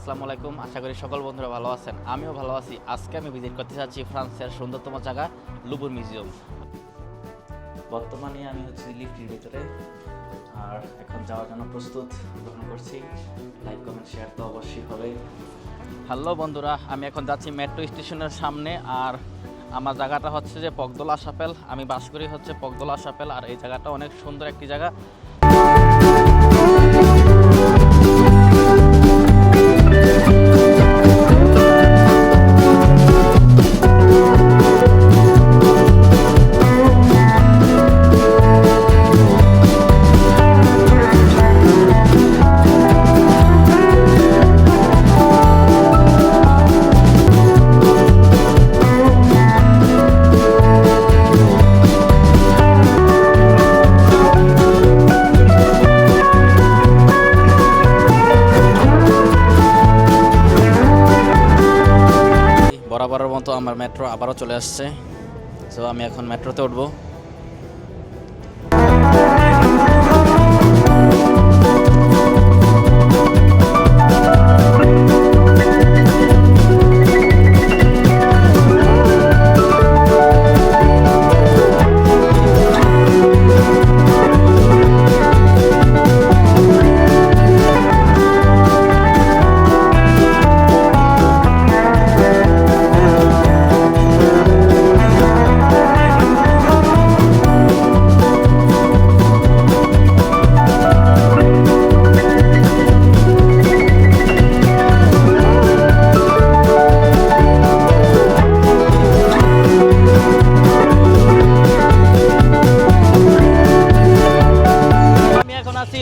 আসসালামু আলাইকুম, আশা করি সকল বন্ধুরা ভালো আছেন। আমিও ভালো আছি। আজকে আমি ভিজিট করতে যাচ্ছি ফ্রান্সের সুন্দরতম জায়গা লুভর মিউজিয়াম। বর্তমানে আমি লিফটের ভিতরে, আর এখন যাওয়ার জন্য প্রস্তুত গ্রহণ করছি। লাইক কমেন্ট শেয়ার তো অবশ্যই হবে। হ্যালো বন্ধুরা, আমি এখন যাচ্ছি মেট্রো স্টেশনের সামনে। আর আমার জায়গাটা হচ্ছে যে পগদোলা শাপেল। আমি বাস করি হচ্ছে পগদোলা শাপেল। আর এই জায়গাটা অনেক সুন্দর একটি জায়গা। বরাবরের মতো আমার মেট্রো আবারও চলে আসছে। তো আমি এখন মেট্রোতে উঠবো।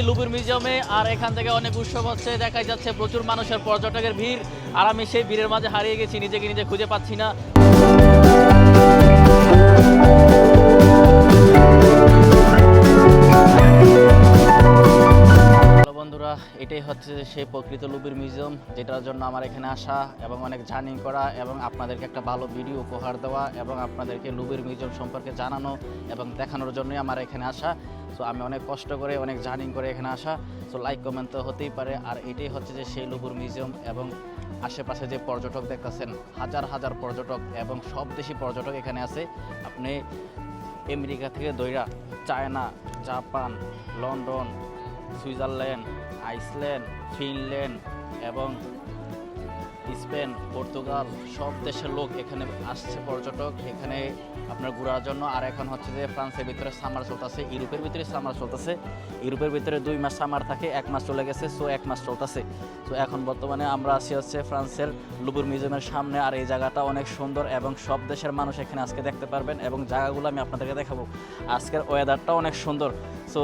লুভর মিউজিয়ামে, আর এখান থেকে অনেক উৎসব হচ্ছে, দেখা যাচ্ছে প্রচুর মানুষের পর্যটকের ভিড়। আর আমি সেই ভিড়ের মাঝে হারিয়ে গেছি, নিজেকে নিজে খুঁজে পাচ্ছি না। বন্ধুরা, এটাই হচ্ছে সেই প্রকৃত লুভর মিউজিয়াম, যেটার জন্য আমার এখানে আসা এবং অনেক জার্নি করা এবং আপনাদেরকে একটা ভালো ভিডিও উপহার দেওয়া এবং আপনাদেরকে লুভর মিউজিয়াম সম্পর্কে জানানো এবং দেখানোর জন্যই আমার এখানে আসা। সো আমি অনেক কষ্ট করে অনেক জার্নি করে এখানে আসা। সো লাইক কমেন্ট তো হতেই পারে। আর এটাই হচ্ছে যে সেই লুভর মিউজিয়াম, এবং আশেপাশে যে পর্যটক দেখতেছেন, হাজার হাজার পর্যটক এবং সব দেশি পর্যটক এখানে আছে। আপনি আমেরিকা থেকে দইরা China, Japan, London, Switzerland, Iceland, Finland এবং স্পেন, পর্তুগাল, সব দেশের লোক এখানে আসছে পর্যটক এখানে আপনার ঘোরার জন্য। আর এখন হচ্ছে যে ফ্রান্সের ভিতরে সামার চলতেছে, ইউরোপের ভিতরে সামার চলতেছে। ইউরোপের ভিতরে 2 মাস সামার থাকে, 1 মাস চলে গেছে, সো 1 মাস চলতেছে। তো এখন বর্তমানে আমরা আছি হচ্ছে ফ্রান্সের লুভর মিউজিয়ামের সামনে। আর এই জায়গাটা অনেক সুন্দর এবং সব দেশের মানুষ এখানে আজকে দেখতে পারবেন এবং জায়গাগুলো আমি আপনাদেরকে দেখাবো। আজকের ওয়েদারটাও অনেক সুন্দর। সো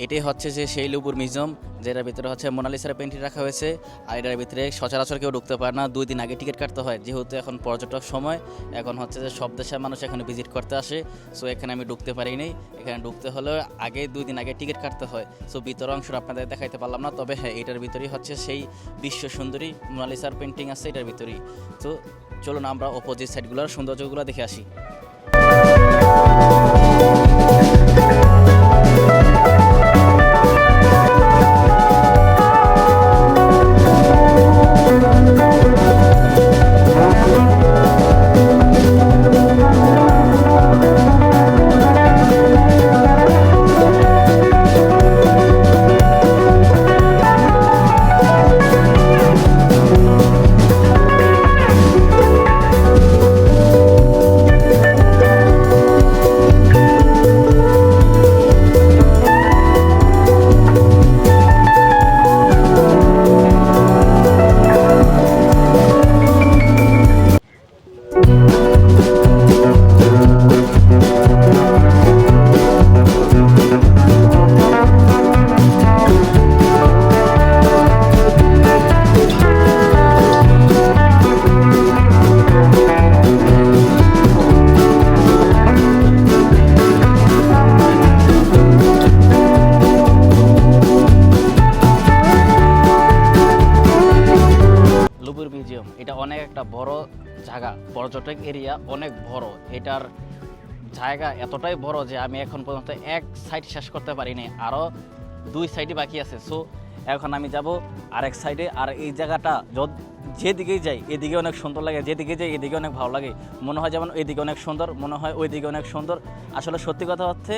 এটাই হচ্ছে যে সেই লুভর মিউজিয়াম, যেটার ভিতরে হচ্ছে মোনালিসার পেন্টিং রাখা হয়েছে। আর এটার ভিতরে সচরাচর কেউ ঢুকতে পারে না, 2 দিন আগে টিকিট কাটতে হয়। যেহেতু এখন পর্যটক সময়, এখন হচ্ছে যে সব দেশের মানুষ এখানে ভিজিট করতে আসে। সো এখানে আমি ঢুকতে পারিনি। এখানে ঢুকতে হলে আগে 2 দিন আগে টিকিট কাটতে হয়। সো ভিতরের অংশ আপনাদের দেখাইতে পারলাম না, তবে হ্যাঁ, এটার ভিতরেই হচ্ছে সেই বিশ্ব সুন্দরী মোনালিসার পেন্টিং আছে এটার ভিতরেই। তো চলুন আমরা অপোজিট সাইডগুলোর সৌন্দর্যগুলো দেখে আসি। একটা বড় জায়গা, পর্যটক এরিয়া অনেক বড়। এটার জায়গা এতটাই বড় যে আমি এখন পর্যন্ত এক সাইড শেষ করতে পারিনি, আরও 2 সাইডই বাকি আছে। সো এখন আমি যাব আরেক সাইডে। আর এই জায়গাটা যেদিকেই যাই এদিকে অনেক সুন্দর লাগে, যেদিকে যাই এদিকে অনেক ভালো লাগে। মনে হয় যেমন ওইদিকে অনেক সুন্দর, মনে হয় ওইদিকে অনেক সুন্দর। আসলে সত্যি কথা হচ্ছে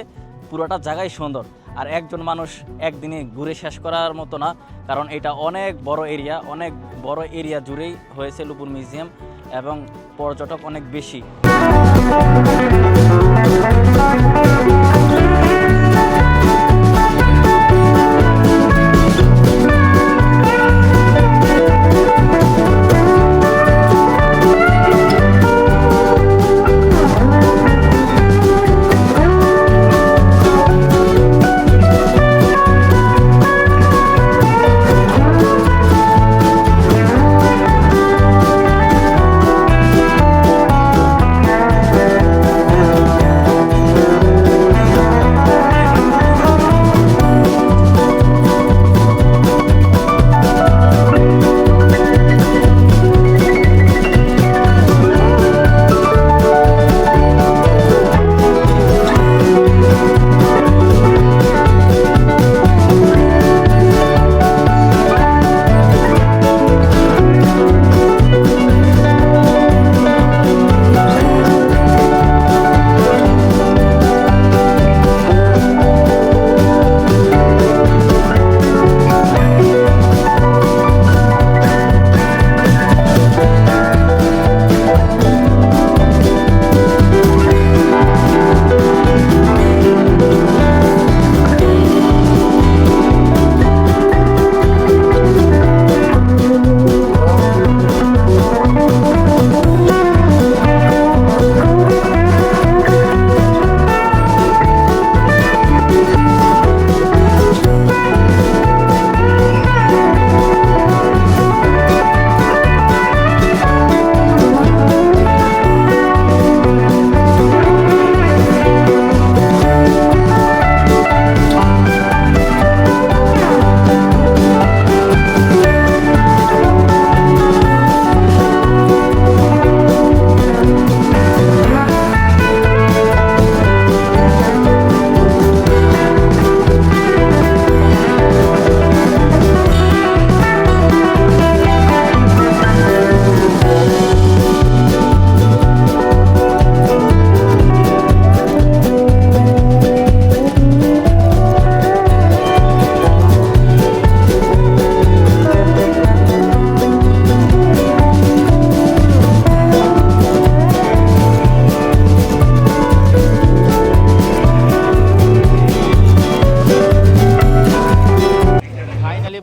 পুরোটা জায়গাই সুন্দর, আর একজন মানুষ একদিনে ঘুরে শেষ করার মতো না, কারণ এটা অনেক বড় এরিয়া, অনেক বড় এরিয়া জুড়েই হয়েছে লুবুর মিউজিয়াম এবং পর্যটক অনেক বেশি।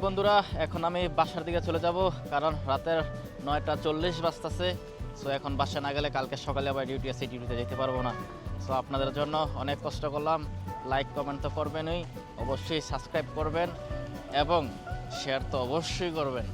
বন্ধুরা এখন আমি বাসার দিকে চলে যাব, কারণ রাতের 9:40 বাজতেছে। সো এখন বাসা না গেলে কালকে সকালে আবার ডিউটি আছে, ডিউটিতে যেতে পারবো না। সো আপনাদের জন্য অনেক কষ্ট করলাম। লাইক কমেন্ট তো করবেনই, অবশ্যই সাবস্ক্রাইব করবেন এবং শেয়ার তো অবশ্যই করবেন।